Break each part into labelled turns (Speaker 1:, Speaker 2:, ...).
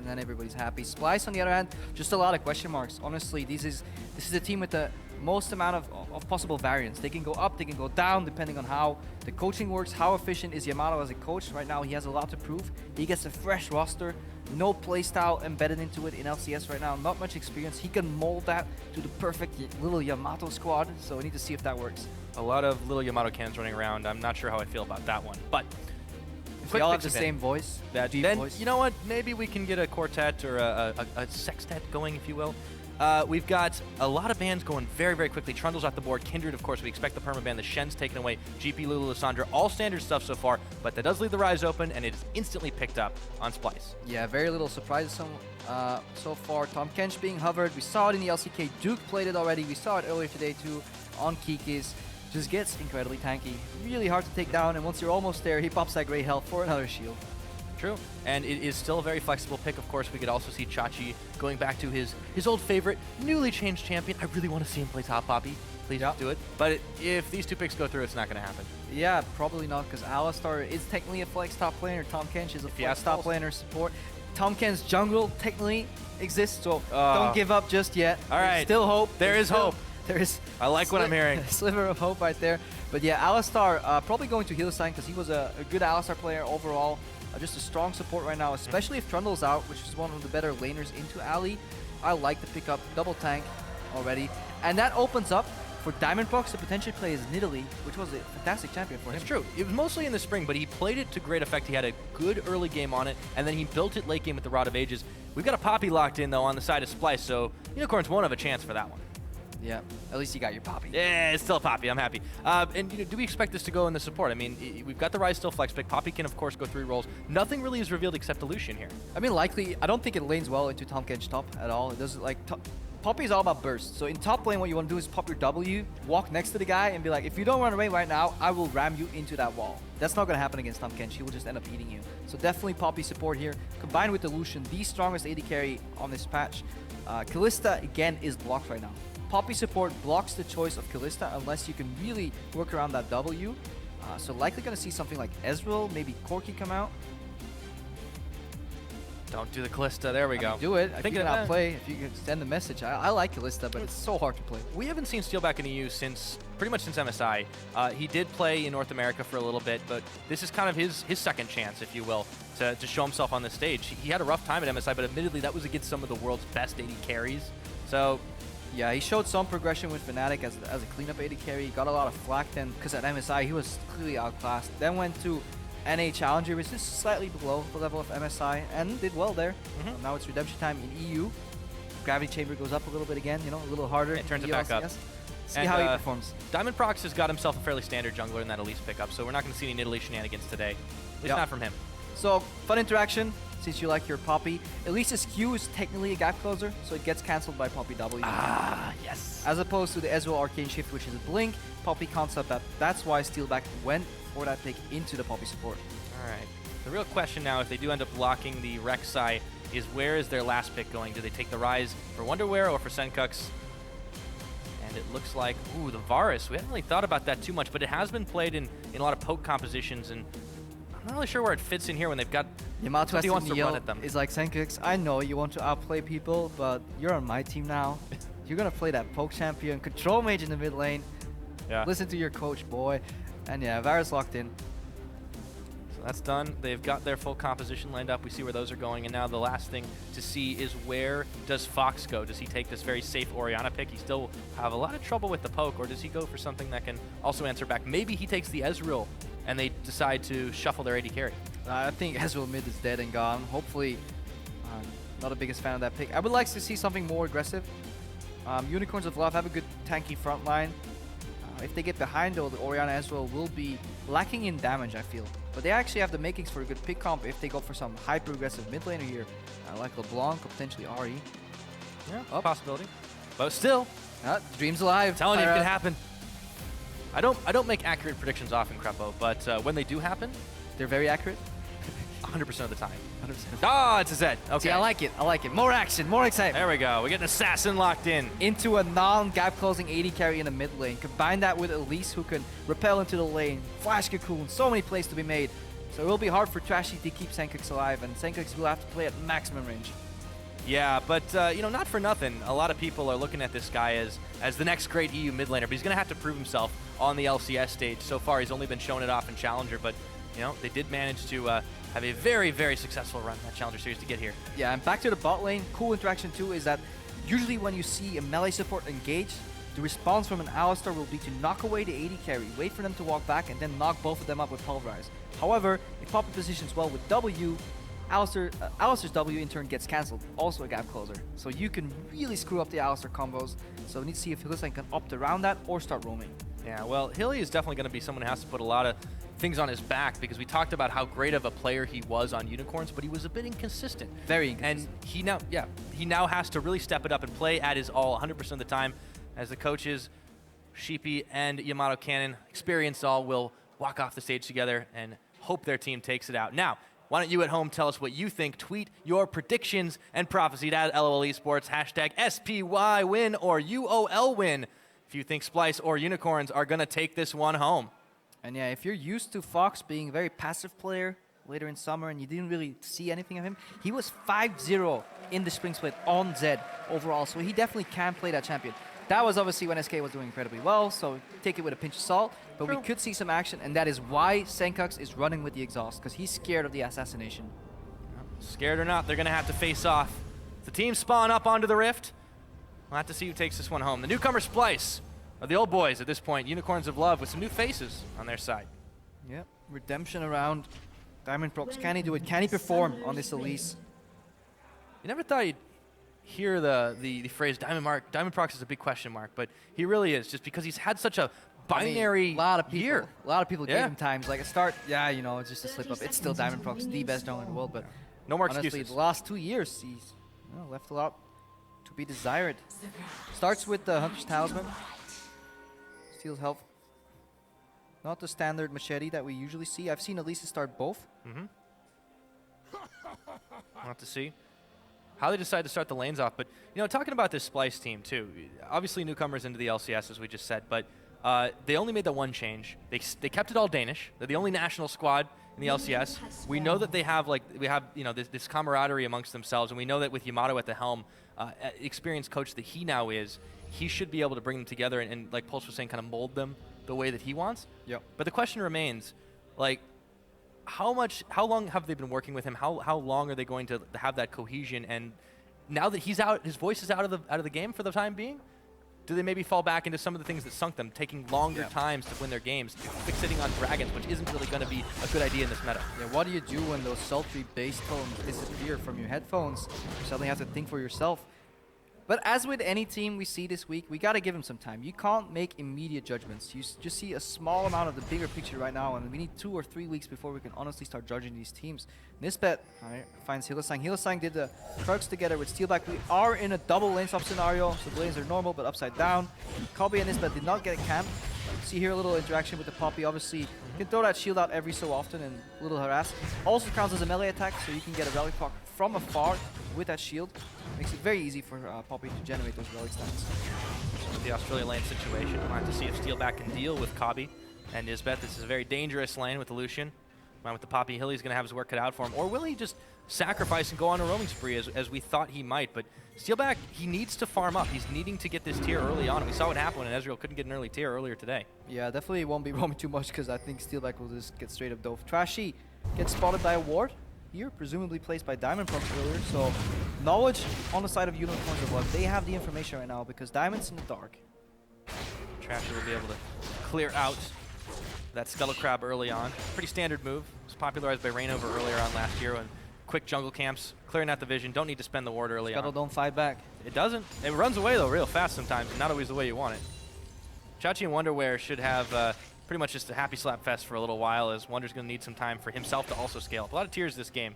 Speaker 1: and then everybody's happy. Splyce, on the other hand, just a lot of question marks. Honestly, this is a team with the most amount of possible variants. They can go up, they can go down, depending on how the coaching works, how efficient is Yamato as a coach. Right now, he has a lot to prove. He gets a fresh roster, no playstyle embedded into it in LCS right now, not much experience. He can mold that to the perfect little Yamato squad, so we need to see if that works.
Speaker 2: A lot of little Yamato cans running around. I'm not sure how I feel about that one, but
Speaker 1: if they all have the same voice,
Speaker 2: then
Speaker 1: voice.
Speaker 2: You know what? Maybe we can get a quartet or a sextet going, if you will. We've got a lot of bans going very, very quickly. Trundle's off the board. Kindred, of course, we expect the permaban. The Shen's taken away. GP, Lulu, Lissandra, all standard stuff so far, but that does leave the Ryze open, and it is instantly picked up on Splice.
Speaker 1: Yeah, very little surprises so far. Tahm Kench being hovered. We saw it in the LCK. Duke played it already. We saw it earlier today, too, on Kikis. Just gets incredibly tanky. Really hard to take down, and once you're almost there, he pops that great health for another shield.
Speaker 2: True, and it is still a very flexible pick. Of course, we could also see Trashy going back to his old favorite, newly changed champion. I really want to see him play top Poppy. Please do it. But if these two picks go through, it's not going to happen.
Speaker 1: Yeah, probably not, because Alistar is technically a flex top laner. Tahm Kench is a flex top laner support. Tahm Kench's jungle technically exists, so don't give up just yet.
Speaker 2: All right.
Speaker 1: Still hope.
Speaker 2: There is hope.
Speaker 1: There is.
Speaker 2: I like what I'm hearing.
Speaker 1: A sliver of hope right there. But yeah, Alistar probably going to Hylissang because he was a good Alistar player overall. Just a strong support right now, especially if Trundle's out, which is one of the better laners into Ali. I like to pick up double tank already. And that opens up for Diamondprox to potentially play as Nidalee, which was a fantastic champion for him.
Speaker 2: It's true. It was mostly in the spring, but he played it to great effect. He had a good early game on it, and then he built it late game with the Rod of Ages. We've got a Poppy locked in, though, on the side of Splice, so Unicorns won't have a chance for that one.
Speaker 1: Yeah, at least you got your Poppy.
Speaker 2: Yeah, it's still a Poppy. I'm happy. And do we expect this to go in the support? I mean, we've got the Ryze still flex pick. Poppy can, of course, go 3 roles. Nothing really is revealed except the Lucian here.
Speaker 1: I mean, likely, I don't think it lanes well into Tahm Kench top at all. It doesn't like Poppy is all about burst. So in top lane, what you want to do is pop your W, walk next to the guy, and be like, if you don't run away right now, I will ram you into that wall. That's not going to happen against Tahm Kench. He will just end up eating you. So definitely Poppy support here, combined with the Lucian, the strongest AD carry on this patch. Kalista, again, is blocked right now. Poppy support blocks the choice of Kalista unless you can really work around that W. So likely going to see something like Ezreal, maybe Corki come out.
Speaker 2: Don't do the Kalista. There we go.
Speaker 1: Do it. If you can outplay, if you can send the message. I like Kalista, but it's so hard to play.
Speaker 2: We haven't seen Steelback in EU pretty much since MSI. He did play in North America for a little bit, but this is kind of his second chance, if you will, to show himself on the stage. He had a rough time at MSI, but admittedly that was against some of the world's best AD carries. So
Speaker 1: yeah, he showed some progression with Fnatic as a cleanup AD carry. He got a lot of flack then because at MSI he was clearly outclassed. Then went to NA Challenger, which is slightly below the level of MSI, and did well there. Now it's redemption time in EU. Gravity Chamber goes up a little bit again, a little harder.
Speaker 2: It turns it back up.
Speaker 1: See how he performs.
Speaker 2: Diamondprox has got himself a fairly standard jungler in that Elise pickup, so we're not going to see any Nidalee shenanigans today. At least not from him.
Speaker 1: So, fun interaction. Since you like your Poppy. Elise's Q is technically a gap closer, so it gets cancelled by Poppy W.
Speaker 2: Yes.
Speaker 1: As opposed to the Ezreal Arcane Shift, which is a blink. Poppy concept that's why Steelback went for that pick into the Poppy support.
Speaker 2: All right. The real question now, if they do end up blocking the Rek'Sai, is where is their last pick going? Do they take the Ryze for Wunderwear or for Sencux? And it looks like, ooh, the Varus. We haven't really thought about that too much, but it has been played in a lot of poke compositions, and I'm not really sure where it fits in here when they've got
Speaker 1: Yamato has
Speaker 2: wants
Speaker 1: to
Speaker 2: run at them.
Speaker 1: It's like, Sencux, I know you want to outplay people, but you're on my team now. You're going to play that poke champion, control mage in the mid lane.
Speaker 2: Yeah.
Speaker 1: Listen to your coach, boy. And yeah, Varus locked in.
Speaker 2: So that's done. They've got their full composition lined up. We see where those are going. And now the last thing to see is where does Fox go? Does he take this very safe Orianna pick? He still have a lot of trouble with the poke, or does he go for something that can also answer back? Maybe he takes the Ezreal and they decide to shuffle their AD carry.
Speaker 1: I think Ezreal mid is dead and gone. Hopefully, not the biggest fan of that pick. I would like to see something more aggressive. Unicorns of Love have a good tanky front line. If they get behind, though, the Orianna Ezreal will be lacking in damage, I feel. But they actually have the makings for a good pick comp if they go for some hyper-aggressive mid laner here. Like LeBlanc or potentially Ahri.
Speaker 2: Yeah, possibility. But still,
Speaker 1: dreams alive.
Speaker 2: Telling you it could happen. I don't make accurate predictions often, Krepo, but when they do happen,
Speaker 1: they're very accurate.
Speaker 2: 100% of the time.
Speaker 1: 100%.
Speaker 2: Ah, it's a Zed. Okay.
Speaker 1: See, I like it. I like it. More action, more excitement.
Speaker 2: There we go. We get an assassin locked in.
Speaker 1: Into a non-gap closing AD carry in the mid lane. Combine that with Elise, who can repel into the lane. Flash Cocoon. So many plays to be made. So it will be hard for Trashy to keep Sencux alive, and Sencux will have to play at maximum range.
Speaker 2: Yeah, but you know, not for nothing. A lot of people are looking at this guy as the next great EU mid laner, but he's going to have to prove himself on the LCS stage. So far, he's only been showing it off in Challenger, but you know, they did manage to have a very, very successful run in that Challenger series to get here.
Speaker 1: Yeah, and back to the bot lane, cool interaction too is that usually when you see a melee support engage, the response from an Alistar will be to knock away the AD carry, wait for them to walk back, and then knock both of them up with Pulverize. However, if Poppy positions well with W, Alistar's W in turn gets cancelled, also a gap closer. So you can really screw up the Alistar combos. So we need to see if Hylissang can opt around that or start roaming. Yeah,
Speaker 2: well, Hilly is definitely going to be someone who has to put a lot of things on his back, because we talked about how great of a player he was on Unicorns, but he was a bit inconsistent.
Speaker 1: Very inconsistent.
Speaker 2: And he now has to really step it up and play at his all 100% of the time, as the coaches, Sheepy and Yamato Cannon, experienced all, will walk off the stage together and hope their team takes it out. Now, why don't you at home tell us what you think? Tweet your predictions and prophecies at LOL eSports, hashtag SPY win or UOL win, if you think Splice or Unicorns are going to take this one home.
Speaker 1: And yeah, if you're used to Fox being a very passive player later in summer and you didn't really see anything of him, he was 5-0 in the spring split on Zed overall, so he definitely can play that champion. That was obviously when SK was doing incredibly well, so take it with a pinch of salt, but we could see some action, and that is why Sencux is running with the exhaust, because he's scared of the assassination.
Speaker 2: Scared or not, they're going to have to face off. The team spawn up onto the rift. We'll have to see who takes this one home. The newcomer Splice are the old boys at this point, Unicorns of Love, with some new faces on their side.
Speaker 1: Yep, redemption around Diamondprox. Can he do it? Can he perform on this Elise?
Speaker 2: You never thought you'd hear the phrase Diamondprox is a big question mark, but he really is, just because he's had such a binary
Speaker 1: a lot of people,
Speaker 2: year.
Speaker 1: A lot of people gave him times. Like a start, yeah, you know, it's just a slip up. It's still Diamondprox, the best jungler in the world, but
Speaker 2: no more
Speaker 1: honestly,
Speaker 2: excuses.
Speaker 1: the last 2 years, he's left a lot to be desired. Starts with the Hunter's Talisman. Steals health. Not the standard machete that we usually see. I've seen Elise start both.
Speaker 2: Mm-hmm. We'll have to see how they decide to start the lanes off. But, you know, talking about this Splice team, too, obviously newcomers into the LCS, as we just said, but they only made the one change. They kept it all Danish. They're the only national squad in the LCS. We know that they have, this camaraderie amongst themselves, and we know that with Yamato at the helm, experienced coach that he now is, he should be able to bring them together and like Pulse was saying, kind of mold them the way that he wants.
Speaker 1: Yep.
Speaker 2: But the question remains, like, how long have they been working with him? How long are they going to have that cohesion? And now that he's out, his voice is out of the game for the time being, do they maybe fall back into some of the things that sunk them, taking longer times to win their games, fixating on dragons, which isn't really going to be a good idea in this meta?
Speaker 1: Yeah, what do you do when those sultry bass tones disappear from your headphones? You suddenly have to think for yourself. But as with any team we see this week, we got to give them some time. You can't make immediate judgments. You just see a small amount of the bigger picture right now, and we need 2 or 3 weeks before we can honestly start judging these teams. Nisbeth finds Hylissang. Hylissang did the perks together with Steelback. We are in a double lane swap scenario, so the lanes are normal but upside down. Kobbe and Nisbeth did not get a camp. See here a little interaction with the Poppy. Obviously, you can throw that shield out every so often and a little harass. Also counts as a melee attack, so you can get a relic proc from afar with that shield. Makes it very easy for Poppy to generate those relic stats.
Speaker 2: The Australia lane situation, we'll have to see if Steelback can deal with Kobbe and Nisbeth. This is a very dangerous lane with the Lucian. With the Poppy, Hilly's going to have his work cut out for him. Or will he just sacrifice and go on a roaming spree as we thought he might? But Steelback, he needs to farm up. He's needing to get this tier early on. And we saw what happened when Ezreal couldn't get an early tier earlier today.
Speaker 1: Yeah, definitely won't be roaming too much, because I think Steelback will just get straight up dove. Trashy gets spotted by a ward here, presumably placed by Diamondprox earlier. So knowledge on the side of Unicorns of Love. They have the information right now because Diamond's in the dark.
Speaker 2: Trashy will be able to clear out that Scuttle Crab early on. Pretty standard move. It was popularized by Rainover earlier on last year when quick jungle camps, clearing out the vision. Don't need to spend the ward early
Speaker 1: Scuttle
Speaker 2: on.
Speaker 1: don't fight back.
Speaker 2: It doesn't. It runs away, though, real fast sometimes, and not always the way you want it. Chachi and Wunderwear should have pretty much just a happy slap fest for a little while, as Wunder's going to need some time for himself to also scale up. A lot of tiers this game.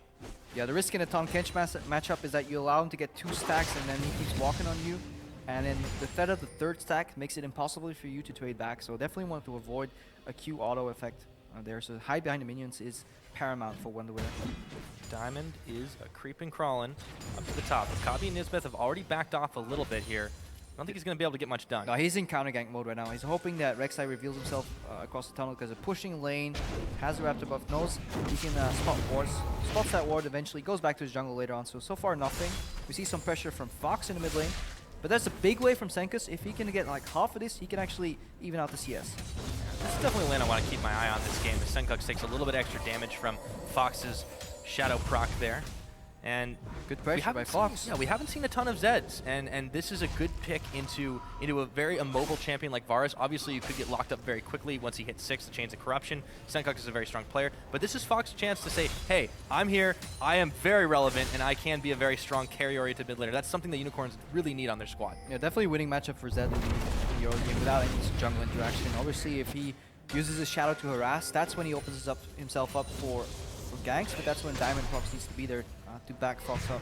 Speaker 1: Yeah, the risk in a Tahm Kench matchup is that you allow him to get 2 stacks and then he keeps walking on you. And then the threat of the 3rd stack makes it impossible for you to trade back. So definitely want to avoid a Q auto effect there. So hide behind the minions is paramount for Wunderwear.
Speaker 2: Diamond is a creeping crawling up to the top. Kobbe and Nisbeth have already backed off a little bit here. I don't think he's going to be able to get much done.
Speaker 1: No, he's in counter gank mode right now. He's hoping that Rek'Sai reveals himself across the tunnel because they're pushing lane, has the Raptor buff, knows he can spot wards, spots that ward eventually, goes back to his jungle later on. So far nothing. We see some pressure from Fox in the mid lane, but that's a big way from Sencux. If he can get like half of this, he can actually even out the CS.
Speaker 2: This is definitely a lane I want to keep my eye on this game. Sencux takes a little bit extra damage from Fox's Shadow proc there. And
Speaker 1: good pressure by Fox.
Speaker 2: Yeah, we haven't seen a ton of Zeds, and this is a good pick into a very immobile champion like Varus. Obviously, you could get locked up very quickly once he hits 6, the Chains of Corruption. Sencux is a very strong player, but this is Fox's chance to say, hey, I'm here, I am very relevant, and I can be a very strong carry-oriented mid laner. That's something that Unicorns really need on their squad.
Speaker 1: Yeah, definitely winning matchup for Zed in the early game without any jungle interaction. Obviously, if he uses his Shadow to harass, that's when he opens himself up for ganks, but that's when Diamondprox needs to be there to back Fox up.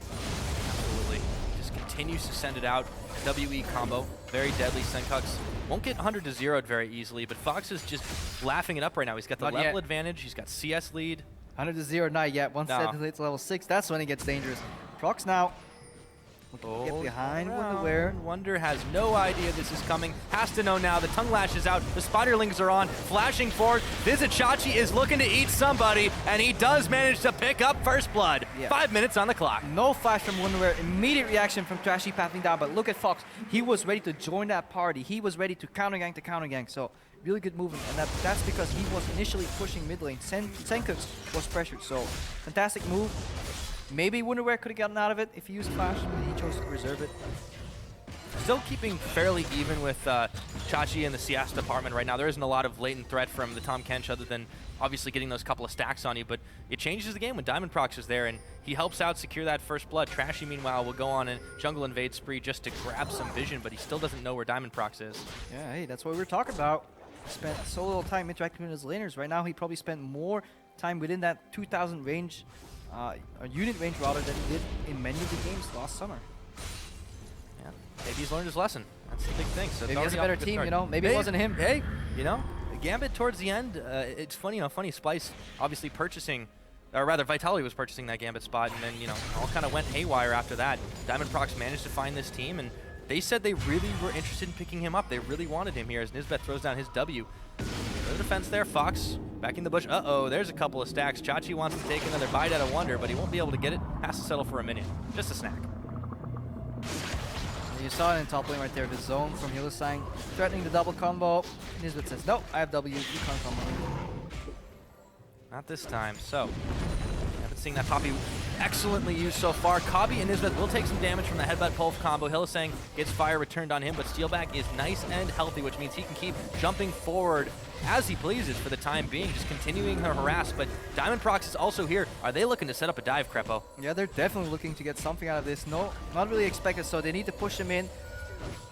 Speaker 2: Absolutely. Just continues to send it out. WE combo, very deadly. Sencux won't get 100 to 0'd very easily, but Fox is just laughing it up right now. He's got the
Speaker 1: Not
Speaker 2: level
Speaker 1: yet.
Speaker 2: advantage, he's got CS lead.
Speaker 1: 100 to 0, not yet. Once Zed hits level 6, that's when it gets dangerous. Prox now. Get behind Wunderwear.
Speaker 2: Wunder has no idea this is coming. Has to know now. The tongue lashes out. The spiderlings are on. Flashing forward. Vizicsacsi is looking to eat somebody, and he does manage to pick up first blood. Yeah. 5 minutes on the clock.
Speaker 1: No flash from Wunderwear. Immediate reaction from Trashy pathing down, but look at Fox. He was ready to join that party. He was ready to counter gank. So really good movement, and that's because he was initially pushing mid lane. Sencux was pressured, so fantastic move. Maybe Wunderwear could have gotten out of it if he used Flash, but he chose to reserve it.
Speaker 2: Still keeping fairly even with Chachi in the CS department right now. There isn't a lot of latent threat from the Tahm Kench other than obviously getting those couple of stacks on you, but it changes the game when Diamondprox is there, and he helps out secure that first blood. Trashy, meanwhile, will go on a jungle invade spree just to grab some vision, but he still doesn't know where Diamondprox is.
Speaker 1: Yeah, hey, that's what we were talking about. He spent so little time interacting with his laners. Right now, he probably spent more time within that 2,000 range, a unit range rather than he did in many of the games last summer.
Speaker 2: Yeah, maybe he's learned his lesson. That's the big thing. So
Speaker 1: maybe he has a better team, you know. Maybe it wasn't him.
Speaker 2: Hey, you know, Gambit towards the end. It's funny, Splice obviously purchasing, or rather, Vitality was purchasing that Gambit spot, and then all kind of went haywire after that. Diamondprox managed to find this team, and they said they really were interested in picking him up. They really wanted him here as Nisbeth throws down his W. The defense there, Fox back in the bush. Uh-oh, there's a couple of stacks. Chachi wants to take another bite out of Wunder, but he won't be able to get it. Has to settle for a minion. Just a snack.
Speaker 1: You saw it in top lane right there, the zone from Hylissang, threatening the double combo. Nisbeth says, nope, I have W, you can't combo.
Speaker 2: Not this time, so haven't seen that Poppy excellently used so far. Kobbe and Nisbeth will take some damage from the headbutt pulse combo. Hylissang gets fire returned on him, but Steelback is nice and healthy, which means he can keep jumping forward as he pleases for the time being, just continuing her harass. But Diamondprox is also here. Are they looking to set up a dive, Krepo?
Speaker 1: Yeah, they're definitely looking to get something out of this. No, not really expected, so they need to push him in.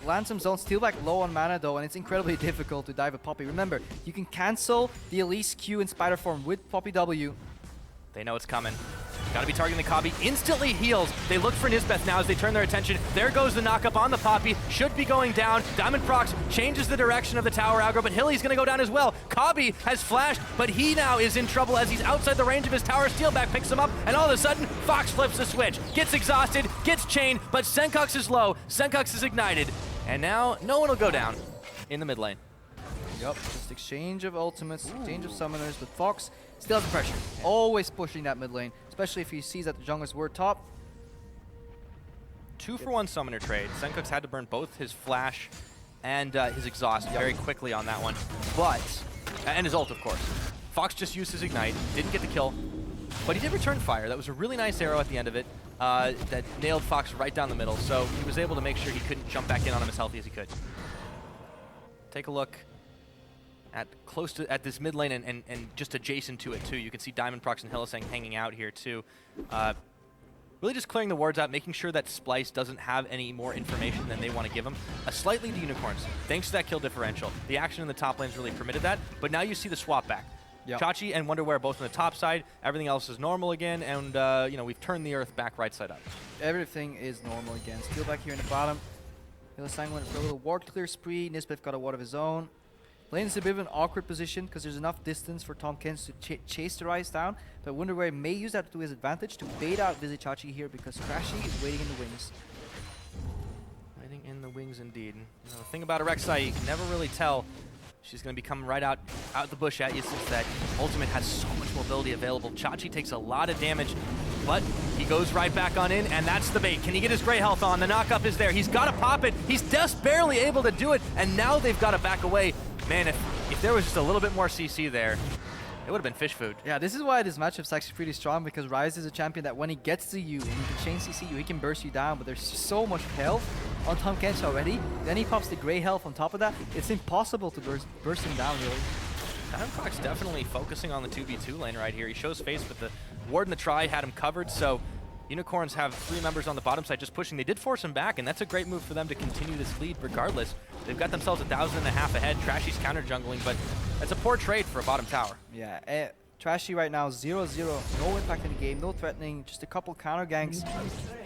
Speaker 1: Land some zones. Steelback low on mana though, and it's incredibly difficult to dive a Poppy. Remember, you can cancel the Elise Q in Spider form with Poppy W.
Speaker 2: They know it's coming. Gotta be targeting the Kobbe. Instantly heals. They look for Nisbeth now as they turn their attention. There goes the knockup on the Poppy. Should be going down. Diamondprox changes the direction of the tower aggro, but Hilly's gonna go down as well. Kobbe has flashed, but he now is in trouble as he's outside the range of his tower. Steelback picks him up, and all of a sudden, Fox flips the switch. Gets exhausted, gets chained, but Sencux is low. Sencux is ignited. And now, no one will go down in the mid lane.
Speaker 1: Yup, just exchange of ultimates, exchange of summoners, but Fox still has the pressure. Always pushing that mid lane, especially if he sees that the junglers were top.
Speaker 2: 2-for-1 summoner trade. Sencux had to burn both his flash and his exhaust very quickly on that one. But, and his ult, of course. Fox just used his ignite, didn't get the kill, but he did return fire. That was a really nice arrow at the end of it that nailed Fox right down the middle. So he was able to make sure he couldn't jump back in on him as healthy as he could. Take a look at this mid lane and just adjacent to it too. You can see Diamondprox and Hylissang hanging out here too. Really just clearing the wards out, making sure that Splice doesn't have any more information than they want to give him. A slight lead to Unicorns, thanks to that kill differential. The action in the top lanes really permitted that, but now you see the swap back. Yep. Chachi and Wunderwear both on the top side. Everything else is normal again, and we've turned the earth back right side up.
Speaker 1: Everything is normal again. Steelback here in the bottom. Hylissang went for a little ward clear spree. Nisbeth got a ward of his own. Lane is a bit of an awkward position because there's enough distance for Tahm Kench to chase the Ryze down, but Wunderwear may use that to his advantage to bait out Vizicsacsi here because Trashy is waiting in the wings.
Speaker 2: Waiting wings indeed. You know, the thing about a Rek'Sai, you can never really tell. She's going to be coming right out the bush at you since that ultimate has so much mobility available. Chachi takes a lot of damage, but he goes right back on in, and that's the bait. Can he get his gray health on? The knockup is there. He's got to pop it. He's just barely able to do it, and now they've got to back away. Man, if there was just a little bit more CC there, it would have been fish food.
Speaker 1: Yeah, this is why this matchup's actually pretty strong, because Ryze is a champion that when he gets to you and he can chain CC you, he can burst you down, but there's so much health on Tahm Kench already. Then he pops the gray health on top of that. It's impossible to burst him down, really.
Speaker 2: Diamondprox definitely focusing on the 2v2 lane right here. He shows face, but the ward and the try had him covered, so Unicorns have 3 members on the bottom side just pushing. They did force him back, and that's a great move for them to continue this lead regardless. They've got themselves 1,500 ahead. Trashy's counter jungling, but that's a poor trade for a bottom tower.
Speaker 1: Yeah, Trashy right now 0-0, no impact in the game, no threatening, just a couple counter ganks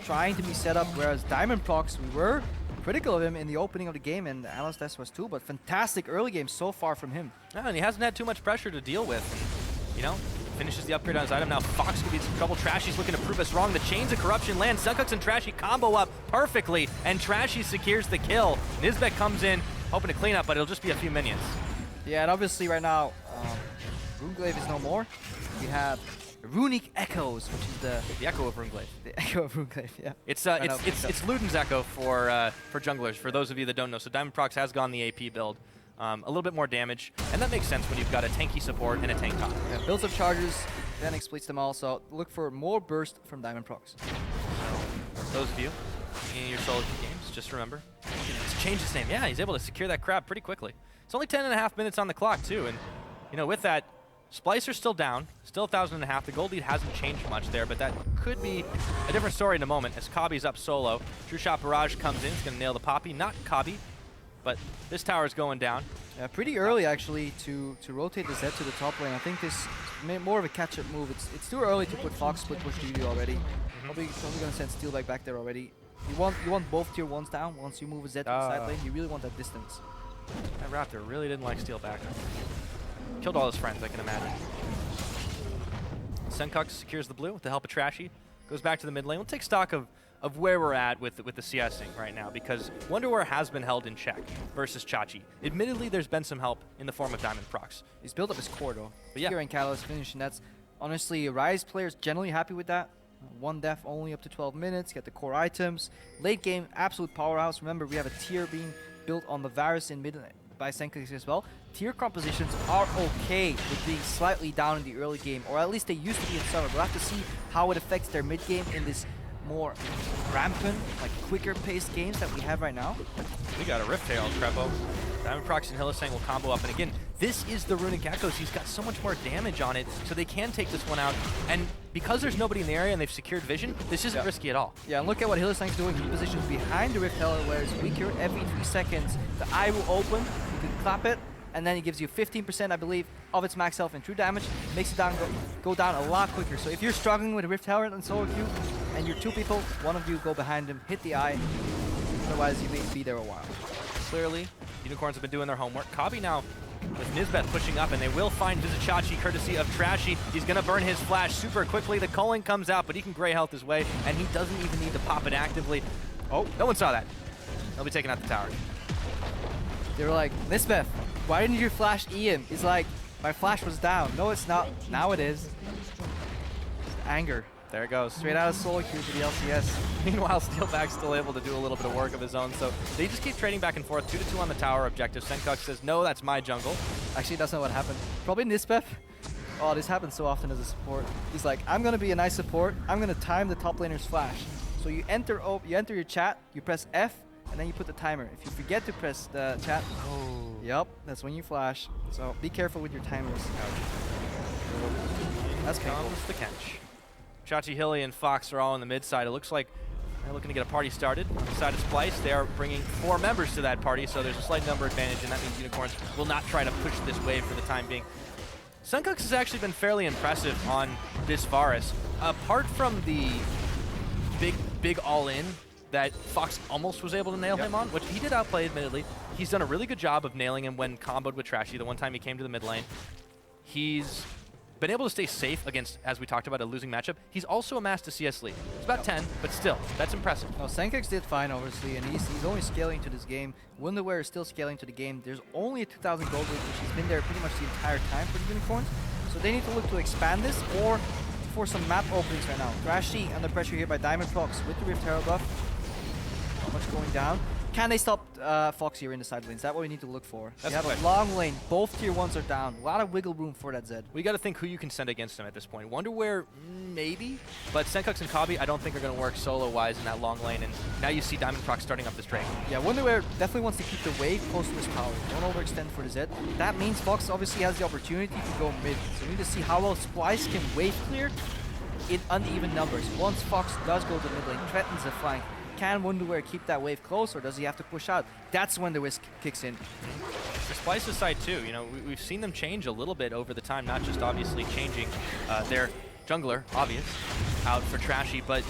Speaker 1: trying to be set up, whereas Diamondprox, we were critical of him in the opening of the game, and Alistar was too, but fantastic early game so far from him.
Speaker 2: Yeah, and he hasn't had too much pressure to deal with. And, you know, finishes the upgrade on his item. Now Fox could be in some trouble. Trashy's looking to prove us wrong. The Chains of Corruption land. Sencux and Trashy combo up perfectly, and Trashy secures the kill. Nisbeth comes in, hoping to clean up, but it'll just be a few minions.
Speaker 1: Yeah, and obviously right now, Runeglaive is no more. We have Runic Echoes, which is
Speaker 2: the echo of Runeglaive.
Speaker 1: The echo of Runeglaive, yeah.
Speaker 2: It's Luden's echo for junglers, for those of you that don't know. So Diamondprox has gone the AP build. A little bit more damage, and that makes sense when you've got a tanky support and a tank top.
Speaker 1: Yeah, builds up charges, then exploits them all, so look for more burst from Diamondprox.
Speaker 2: Those of you in your solo games, just remember, to change his name. Yeah, he's able to secure that crab pretty quickly. It's only 10.5 minutes on the clock, too, and you know, with that, Splicer's still down, still 1,500. The gold lead hasn't changed much there, but that could be a different story in a moment as Kobbe's up solo. True Shot Barrage comes in, he's going to nail the Poppy. Not Kobbe, but this tower's going down.
Speaker 1: Yeah, pretty early actually to rotate the Zed to the top lane. I think this is more of a catch-up move. It's too early to put Fox split push DD already. Probably going to send Steelback back there already. You want both tier 1s down once you move a Zed to the side lane. You really want that distance.
Speaker 2: That Raptor really didn't like Steelback. Killed all his friends, I can imagine. Sencux secures the blue with the help of Trashy. Goes back to the mid lane. We'll take stock of where we're at with the CSing right now, because Wunderwear has been held in check versus Chachi. Admittedly, there's been some help in the form of Diamondprox.
Speaker 1: He's built up his core though.
Speaker 2: But yeah.
Speaker 1: Here in Catalyst finishing, that's honestly Ryze players generally happy with that. 1 def only up to 12 minutes, get the core items. Late game, absolute powerhouse. Remember, we have a tier being built on the Varus in mid by Sencux as well. Tier compositions are okay with being slightly down in the early game, or at least they used to be in summer. We'll have to see how it affects their mid game in this more rampant, like quicker paced games that we have right now.
Speaker 2: We got a Rift Herald, Krepo. Diamondprox and Hylissang will combo up, and again, this is the Runic Echoes. He's got so much more damage on it, so they can take this one out. And because there's nobody in the area and they've secured vision, this isn't risky at all.
Speaker 1: Yeah, and look at what Hylissang's doing. He positions behind the Rift Herald, where it's weaker. Every 3 seconds, the eye will open, you can clap it, and then it gives you 15%, I believe, of its max health and true damage. Makes it go down a lot quicker. So if you're struggling with a Rift Herald and solo queue, and you're 2 people, one of you go behind him, hit the eye. Otherwise, you may be there a while.
Speaker 2: Clearly, Unicorns have been doing their homework. Kobbe now with Nisbeth pushing up, and they will find Vizicsacsi courtesy of Trashy. He's going to burn his flash super quickly. The culling comes out, but he can gray health his way, and he doesn't even need to pop it actively. Oh, no one saw that. They'll be taking out the tower.
Speaker 1: They were like, Nisbeth, why didn't you flash Ian? He's like, my flash was down. No, it's not. Now it is. Anger.
Speaker 2: There it goes.
Speaker 1: Straight out of solo queue to the LCS.
Speaker 2: Meanwhile, Steelback's still able to do a little bit of work of his own, so they just keep trading back and forth. 2-2 on the tower objective. Sencux says, no, that's my jungle.
Speaker 1: Actually, that's not what happened. Probably Nisbeth. Oh, this happens so often as a support. He's like, I'm going to be a nice support. I'm going to time the top laner's flash. So you enter your chat, you press F, and then you put the timer. If you forget to press the chat, yep, that's when you flash. So be careful with your timers. That's painful.
Speaker 2: Comes the Kench. Chachi, Hilly, and Fox are all on the mid side. It looks like they're looking to get a party started. On the side of Splice, they are bringing 4 members to that party, so there's a slight number advantage, and that means Unicorns will not try to push this wave for the time being. Sencux has actually been fairly impressive on this Varus. Apart from the big all-in that Fox almost was able to nail him on, which he did outplay admittedly, he's done a really good job of nailing him when comboed with Trashy the one time he came to the mid lane. He's been able to stay safe against, as we talked about, a losing matchup. He's also amassed a CS lead. It's about 10, but still, that's impressive.
Speaker 1: No, Sencux did fine, obviously, and he's only scaling to this game. Wunderwear is still scaling to the game. There's only a 2,000 gold lead, which has been there pretty much the entire time for the Unicorns. So they need to look to expand this or for some map openings right now. Trashy under pressure here by Diamondprox with the Rift Herald buff. Not much going down. Can they stop Fox here in the side lanes? That's what we need to look for.
Speaker 2: That's
Speaker 1: you have a long lane. Both tier 1s are down. A lot of wiggle room for that Zed.
Speaker 2: We got to think who you can send against him at this point. Wunderwear, maybe, but Sencux and Kobbe I don't think are going to work solo-wise in that long lane, and now you see Diamondprox starting up this Drake.
Speaker 1: Yeah, Wunderwear definitely wants to keep the wave close to his tower. Don't overextend for the Zed. That means Fox obviously has the opportunity to go mid. So we need to see how well Splice can wave clear in uneven numbers. Once Fox does go to mid lane, threatens the flank, can Wunderwear keep that wave close, or does he have to push out? That's when the risk kicks in.
Speaker 2: For Splyce's side too, you know, we've seen them change a little bit over the time, not just obviously changing their jungler, obvious, out for Trashy, but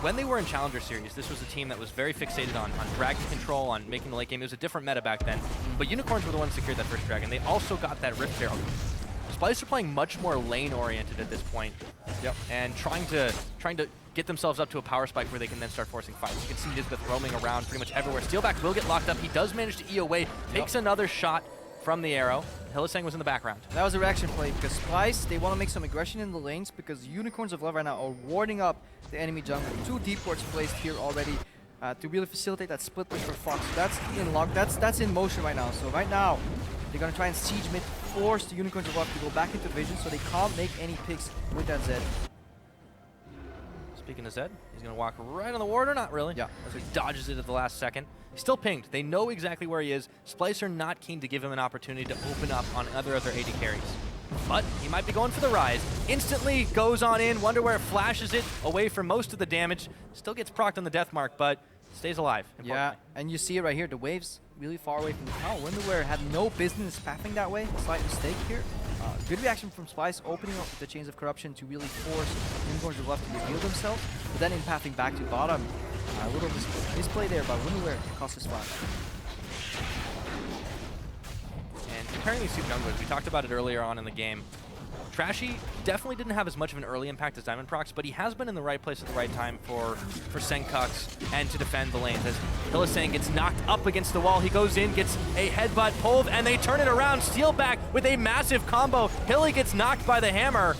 Speaker 2: when they were in Challenger Series, this was a team that was very fixated on dragon control, on making the late game. It was a different meta back then, but Unicorns were the ones that secured that first dragon. They also got that Rift Herald. Splyce are playing much more lane-oriented at this point, and trying to get themselves up to a power spike where they can then start forcing fights. You can see Nisbeth roaming around pretty much everywhere. Steelback will get locked up. He does manage to E away, takes another shot from the arrow. Hylissang was in the background. That
Speaker 1: was a reaction play because Splyce, they want to make some aggression in the lanes because Unicorns of Love right now are warding up the enemy jungle. 2 deep wards placed here already to really facilitate that split push for Fox. That's in lock. That's in motion right now. So right now, they're going to try and siege mid, force the Unicorns of Love to go back into vision so they can't make any picks with that Zed.
Speaker 2: Speaking of Zed, he's going to walk right on the ward, or not really.
Speaker 1: Yeah.
Speaker 2: So he dodges it at the last second. He's still pinged. They know exactly where he is. Splyce are not keen to give him an opportunity to open up on other AD carries. But he might be going for the Ryze. Instantly goes on in. Wunderwear flashes it away from most of the damage. Still gets procced on the death mark, but stays alive.
Speaker 1: Yeah, and you see it right here. The wave's really far away from the tower. Wunderwear had no business pathing that way. Slight mistake here. Good reaction from Splyce, opening up the chains of corruption to really force Unicorns of Love to reveal themselves, but then in pathing back to bottom, a little misplay there by Wunderwear cost his flash.
Speaker 2: And comparing these two junglers, we talked about it earlier on in the game. Trashy definitely didn't have as much of an early impact as Diamondprox, but he has been in the right place at the right time for Sencux and to defend the lanes. As Hylissang gets knocked up against the wall, he goes in, gets a headbutt pulled, and they turn it around. Steelback with a massive combo. Hilly gets knocked by the hammer.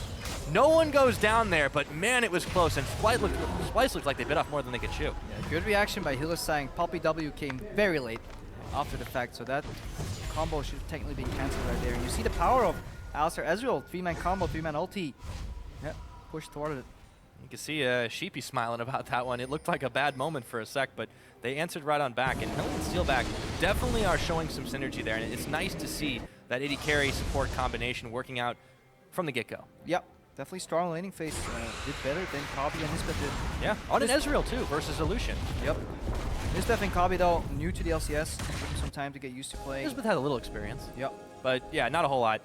Speaker 2: No one goes down there, but man, it was close, and Splyce looked like they bit off more than they could chew.
Speaker 1: Yeah, good reaction by Hylissang. Poppy W came very late after the fact, so that combo should have technically been cancelled right there. And you see the power of Alistar Ezreal, 3-man combo, 3-man ulti. Yeah, push toward it.
Speaker 2: You can see Sheepy smiling about that one. It looked like a bad moment for a sec, but they answered right on back. And Hilly and Steelback definitely are showing some synergy there. And it's nice to see that AD carry support combination working out from the get-go.
Speaker 1: Yep, definitely strong laning phase. Did better than Kobbe and Nisbeth did.
Speaker 2: Yeah, on an Ezreal too versus a Lucian.
Speaker 1: Yep. Nisbeth and Kobbe though, new to the LCS. Took some time to get used to playing.
Speaker 2: Nisbeth had a little experience.
Speaker 1: Yep.
Speaker 2: But yeah, not a whole lot.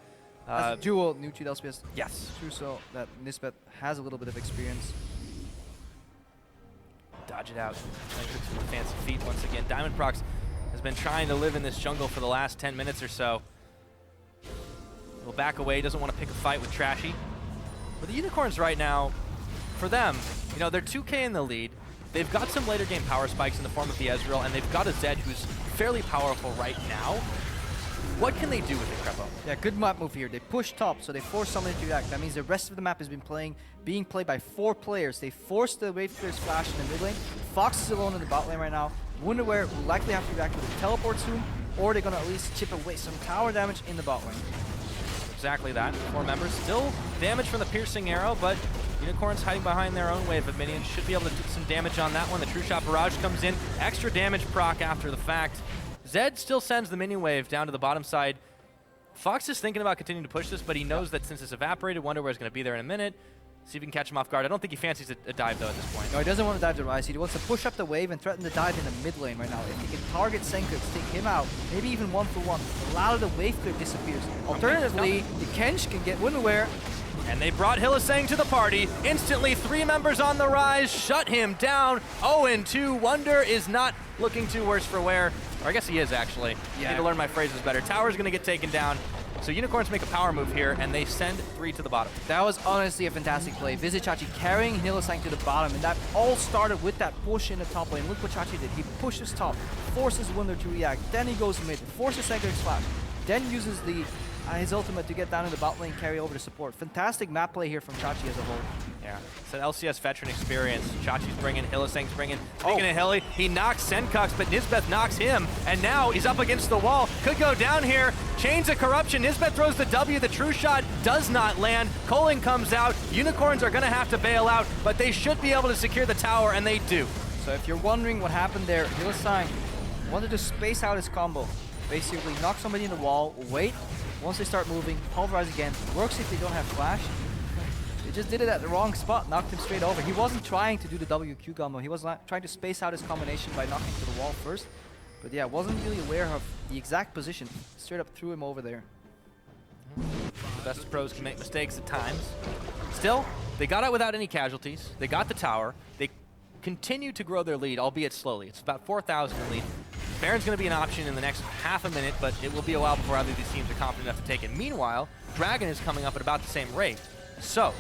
Speaker 1: As a dual new to the LCS.
Speaker 2: Yes.
Speaker 1: True, so that Nisbeth has a little bit of experience.
Speaker 2: Dodge it out. Some fancy feet once again. Diamondprox has been trying to live in this jungle for the last 10 minutes or so. He'll back away, doesn't want to pick a fight with Trashy. But the Unicorns right now, for them, you know, they're 2K in the lead. They've got some later game power spikes in the form of the Ezreal, and they've got a Zed who's fairly powerful right now. What can they do with it, Krepo?
Speaker 1: Yeah, good map move here. They push top, so they force someone to react. That means the rest of the map has been being played by 4 players. They force the wave clear's flash in the mid lane. Fox is alone in the bot lane right now. Wunderwear will likely have to react with a teleport soon, or they're going to at least chip away some tower damage in the bot lane.
Speaker 2: Exactly that. 4 members. Still damage from the piercing arrow, but Unicorns hiding behind their own wave of minions should be able to do some damage on that one. The True Shot Barrage comes in. Extra damage proc after the fact. Zed still sends the minion wave down to the bottom side. Fox is thinking about continuing to push this, but he knows that since it's evaporated, Wunderwear is going to be there in a minute. See if we can catch him off guard. I don't think he fancies a dive, though, at this point.
Speaker 1: No, he doesn't want to dive to Ryze. He wants to push up the wave and threaten to dive in the mid lane right now. If he can target Sencux, take him out, maybe even 1-for-1, a lot of the wave clear disappears. Alternatively, the Kench can get Wunderwear.
Speaker 2: And they brought Hylissang to the party. Instantly, 3 members on the Ryze, shut him down. 0-2. Wunder is not looking too worse for wear. Or I guess he is, actually. Yeah. I need to learn my phrases better. Tower's going to get taken down. So Unicorns make a power move here, and they send 3 to the bottom.
Speaker 1: That was honestly a fantastic play. Vizicsacsi carrying Hylissang to the bottom, and that all started with that push in the top lane. Look what Trashy did. He pushes top, forces Wunder to react, then he goes mid, forces Sencux flash, then uses his ultimate to get down in the bot lane, carry over to support. Fantastic map play here from Trashy as a whole.
Speaker 2: Yeah, it's an LCS veteran experience. Chachi's bringing, Hylissang's bringing. Speaking of Hilly, he knocks Sencux, but Nisbeth knocks him, and now he's up against the wall. Could go down here. Chains of corruption. Nisbeth throws the W. The true shot does not land. Coling comes out. Unicorns are going to have to bail out, but they should be able to secure the tower, and they do.
Speaker 1: So if you're wondering what happened there, Hylissang wanted to space out his combo. Basically knock somebody in the wall, wait. Once they start moving, pulverize again. Works if they don't have flash. They just did it at the wrong spot, knocked him straight over. He wasn't trying to do the WQ combo. He was not trying to space out his combination by knocking to the wall first. But yeah, wasn't really aware of the exact position. Straight up threw him over there.
Speaker 2: The best pros can make mistakes at times. Still, they got out without any casualties. They got the tower. They continue to grow their lead, albeit slowly. It's about 4,000 in lead. Baron's going to be an option in the next half a minute, but it will be a while before either of these teams are confident enough to take it. Meanwhile, Dragon is coming up at about the same rate. So,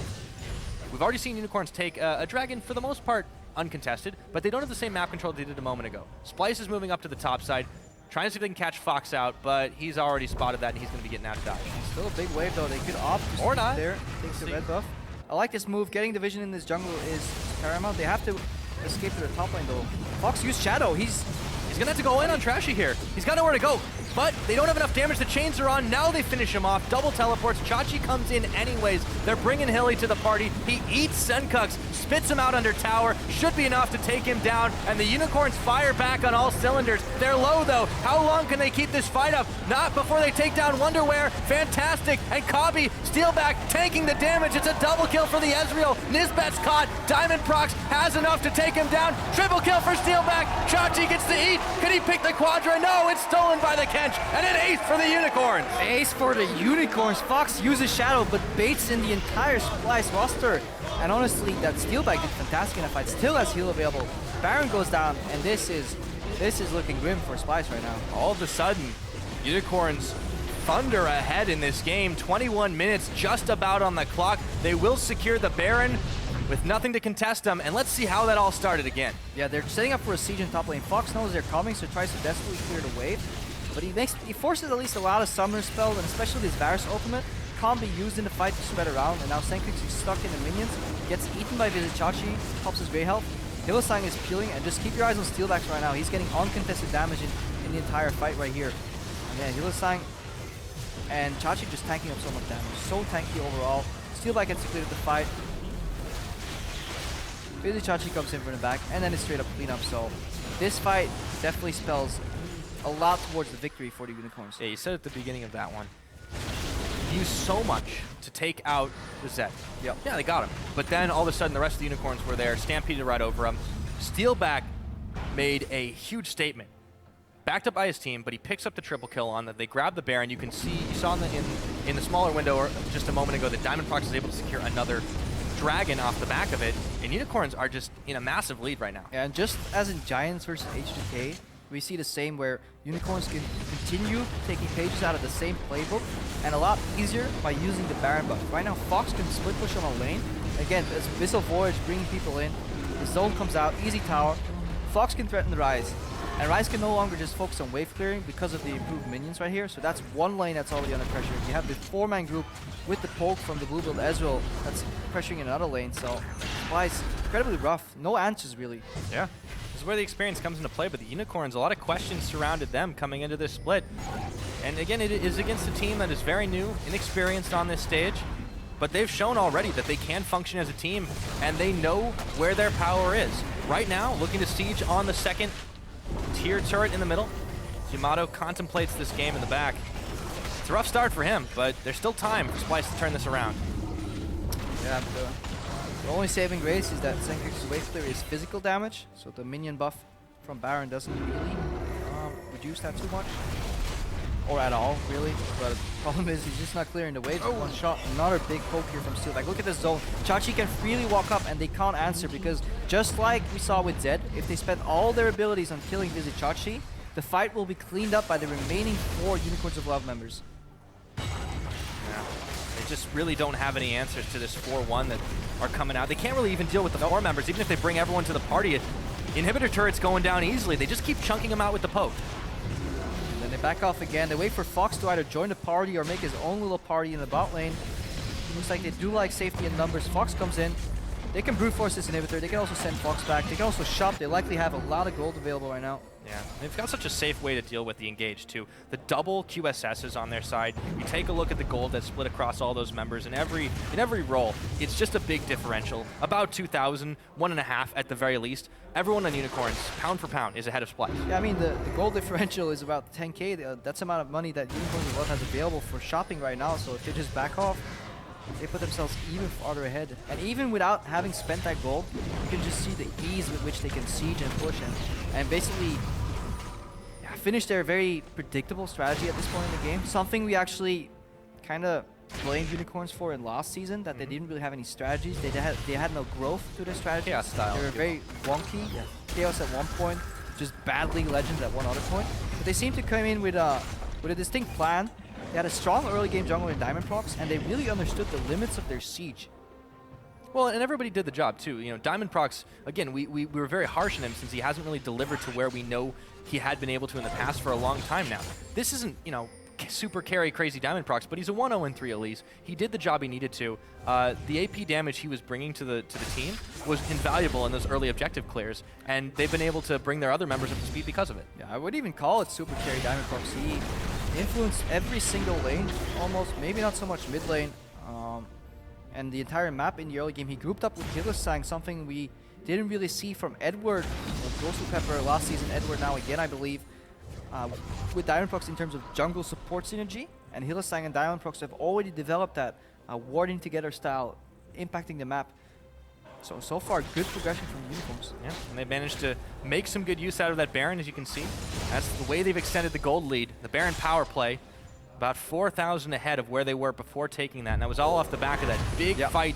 Speaker 2: we've already seen Unicorns take a Dragon, for the most part, uncontested, but they don't have the same map control they did a moment ago. Splyce is moving up to the top side, trying to see if they can catch Fox out, but he's already spotted that, and he's going to be getting out of dodge.
Speaker 1: Still a big wave, though. They could opt to
Speaker 2: or not.
Speaker 1: There, takes the red buff. I like this move. Getting the vision in this jungle is paramount. They have to escape to the top lane, though. Fox used Shadow. He's
Speaker 2: going to have to go in on Trashy here. He's got nowhere to go, but they don't have enough damage. The chains are on. Now they finish him off. Double teleports. Chachi comes in anyways. They're bringing Hilly to the party. He eats Sencux, spits him out under tower. Should be enough to take him down, and the Unicorns fire back on all cylinders. They're low, though. How long can they keep this fight up? Not before they take down Wunderwear. Fantastic. And Kobbe, Steelback, tanking the damage. It's a double kill for the Ezreal. Nisbeth's caught. Diamondprox has enough to take him down. Triple kill for Steelback. Chachi gets to eat. Can he pick the Quadra? No, it's stolen by the Kench, and an ace for the Unicorns.
Speaker 1: Ace for the Unicorns. Fox uses Shadow, but baits in the entire Splyce roster. And honestly, that Steelback did fantastic in a fight. Still has heal available. Baron goes down, and this is looking grim for Splyce right now.
Speaker 2: All of a sudden, Unicorns thunder ahead in this game. 21 minutes just about on the clock. They will secure the Baron with nothing to contest them, and let's see how that all started again.
Speaker 1: Yeah, they're setting up for a siege in top lane. Fox knows they're coming, so tries to desperately clear the wave. But he forces at least a lot of summoner spells, and especially this Varus ultimate can't be used in the fight to spread around. And now Sencux is stuck in the minions, gets eaten by Vizicsacsi, pops his grey health. Hylissang is peeling, and just keep your eyes on Steelback right now. He's getting uncontested damage in the entire fight right here. And yeah, Hylissang and Chachi just tanking up so much damage. So tanky overall. Steelback gets to clear the fight. Vizicsacsi comes in from the back, and then it's straight up cleanup. So this fight definitely spells a lot towards the victory for the Unicorns.
Speaker 2: Yeah, you said at the beginning of that one, used so much to take out the Zed.
Speaker 1: Yep.
Speaker 2: Yeah, they got him. But then all of a sudden the rest of the Unicorns were there, stampeded right over him. Steelback made a huge statement. Backed up by his team, but he picks up the triple kill on that. They grab the Baron. You can see, you saw in the smaller window just a moment ago that Diamondprox is able to secure another Dragon off the back of it, and Unicorns are just in a massive lead right now.
Speaker 1: Yeah, and just as in Giants versus H2K, we see the same where Unicorns can continue taking pages out of the same playbook, and a lot easier by using the Baron buff. Right now, Fox can split push on a lane. Again, it's Abyssal Voyage bringing people in. The zone comes out, easy tower. Fox can threaten the Ryze. And Ryze can no longer just focus on wave clearing because of the improved minions right here. So that's one lane that's already under pressure. You have the 4-man group with the poke from the blue build Ezreal that's pressuring another lane. So Splyce, incredibly rough. No answers really.
Speaker 2: Yeah. This is where the experience comes into play, but the Unicorns, a lot of questions surrounded them coming into this split. And again, it is against a team that is very new, inexperienced on this stage. But they've shown already that they can function as a team, and they know where their power is. Right now, looking to siege on the second tier turret in the middle. Yamato contemplates this game in the back. It's a rough start for him, but there's still time for Splyce to turn this around.
Speaker 1: Yeah, the only saving grace is that Sencux's wave clear is physical damage, so the minion buff from Baron doesn't really reduce that too much. Or at all, really. But the problem is he's just not clearing the waves with one shot. Another big poke here from Steelback. Look at this zone. Chachi can freely walk up and they can't answer because just like we saw with Zed, if they spend all their abilities on killing Vizicsacsi, the fight will be cleaned up by the remaining 4 Unicorns of Love members.
Speaker 2: just really don't have any answers to this 4-1 that are coming out. They can't really even deal with the 4 members. Even if they bring everyone to the party, inhibitor turret's going down easily. They just keep chunking them out with the poke.
Speaker 1: And then they back off again. They wait for Fox to either join the party or make his own little party in the bot lane. Looks like they do like safety in numbers. Fox comes in. They can brute force this inhibitor. They can also send Fox back. They can also shop. They likely have a lot of gold available right now.
Speaker 2: Yeah, they've got such a safe way to deal with the engage too. The double QSSs on their side. You take a look at the gold that's split across all those members. In every role, it's just a big differential. About 2,000, 1.5 at the very least. Everyone on Unicorns, pound for pound, is ahead of Splyce.
Speaker 1: Yeah, I mean, the gold differential is about 10k. That's the amount of money that Unicorns of Love has available for shopping right now. So if they just back off, they put themselves even farther ahead. And even without having spent that gold, you can just see the ease with which they can siege and push and basically finish their very predictable strategy at this point in the game. Something we actually kind of blamed Unicorns for in last season, that they didn't really have any strategies. They had no growth to their strategy.
Speaker 2: Chaos style.
Speaker 1: They were very wonky. Yeah. Chaos at one point, just bad League Legends at one other point. But they seem to come in with a distinct plan. They had a strong early game jungle in Diamondprox, and they really understood the limits of their siege.
Speaker 2: Well, and everybody did the job too. You know, Diamondprox, again, we were very harsh on him since he hasn't really delivered to where we know he had been able to in the past for a long time now. This isn't, you know, super carry crazy Diamondprox, but he's a 1-0-3 Elise. He did the job he needed to. The AP damage he was bringing to the team was invaluable in those early objective clears, and they've been able to bring their other members up to speed because of it.
Speaker 1: Yeah, I would even call it super carry Diamondprox. He influenced every single lane, almost, maybe not so much mid lane, and the entire map in the early game. He grouped up with Hylissang, something we didn't really see from Edward, Ghost Pepper last season, Edward now again, I believe. With Diamondprox in terms of jungle support synergy, and Hylissang and Diamondprox have already developed that warding together style, impacting the map. So far, good progression from the Unicorns.
Speaker 2: Yeah, and they managed to make some good use out of that Baron, as you can see. That's the way they've extended the gold lead. The Baron power play, about 4,000 ahead of where they were before taking that, and that was all off the back of that big fight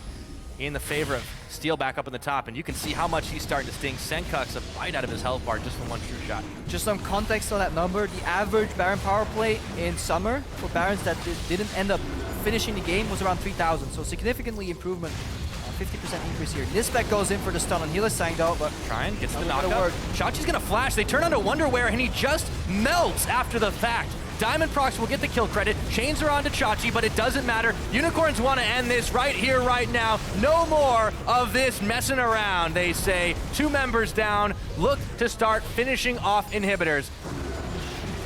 Speaker 2: in the favor of Steelback up in the top, and you can see how much he's starting to sting Sencux a bite out of his health bar just from one true shot.
Speaker 1: Just some context on that number, the average Baron power play in summer for Barons that didn't end up finishing the game was around 3,000, so significantly improvement. 50% increase here. Nisbeth goes in for the stun on Hylissang though, but
Speaker 2: trying, gets the knockup. Chachi's gonna flash, they turn onto Wunderwear, and he just melts after the fact. Diamondprox will get the kill credit. Chains are onto Chachi, but it doesn't matter. Unicorns want to end this right here, right now. No more of this messing around, they say. 2 members down. Look to start finishing off inhibitors.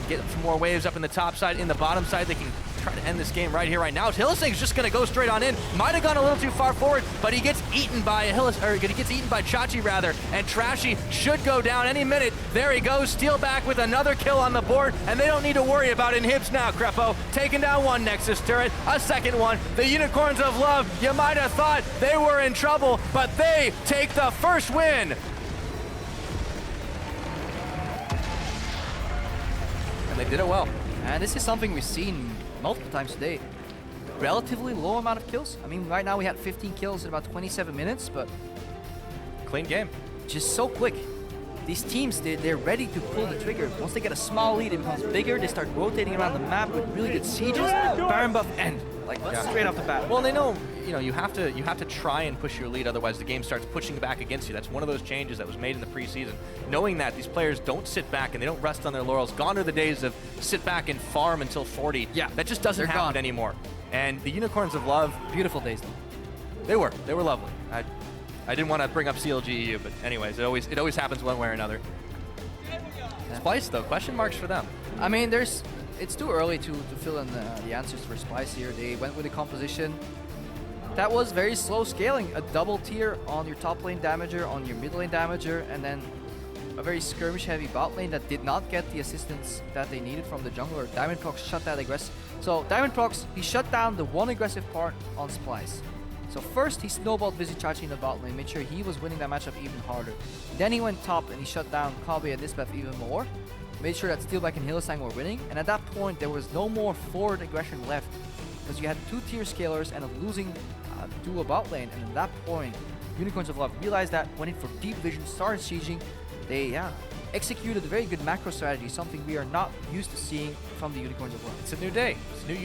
Speaker 2: Get some more waves up in the top side. In the bottom side, they can try to end this game right here, right now. Hylissang's just going to go straight on in. Might have gone a little too far forward, but he gets eaten by Chachi rather, and Trashy should go down any minute. There he goes, Steelback with another kill on the board, and they don't need to worry about inhibs now. Krepo taking down one Nexus turret, a second one. The Unicorns of Love, you might have thought they were in trouble, but they take the first win. And they did it well.
Speaker 1: And this is something we've seen multiple times today. Relatively low amount of kills. I mean, right now we had 15 kills in about 27 minutes, but
Speaker 2: clean game.
Speaker 1: Just so quick. These teams, they're ready to pull the trigger. Once they get a small lead, it becomes bigger. They start rotating around the map with really good sieges. Baron buff end, like straight off the bat.
Speaker 2: Well, they know, you know, you have to try and push your lead, otherwise the game starts pushing back against you. That's one of those changes that was made in the preseason. Knowing that these players don't sit back and they don't rest on their laurels. Gone are the days of sit back and farm until 40. Yeah, that just doesn't happen anymore. And the Unicorns of Love,
Speaker 1: beautiful days.
Speaker 2: They were lovely. I didn't want to bring up CLGEU, but anyways, it always happens one way or another. Splyce though, question marks for them.
Speaker 1: I mean, it's too early to fill in the answers for Splyce here. They went with a composition that was very slow scaling. A double tier on your top lane damager, on your mid lane damager, and then a very skirmish heavy bot lane that did not get the assistance that they needed from the jungler. Diamondprox shut that aggressive. So Diamondprox, he shut down the one aggressive part on Splyce. So first he snowballed Vizicsacsi in the bot lane, made sure he was winning that matchup even harder. Then he went top and he shut down Kobbe and Nisbeth even more. Made sure that Steelback and Hylissang were winning, and at that point there was no more forward aggression left, because you had 2 tier scalers and a losing duo bot lane, and at that point Unicorns of Love realized that, went in for deep vision, started sieging. They executed a very good macro strategy, something we are not used to seeing from the Unicorns of Love.
Speaker 2: It's a new day. It's a new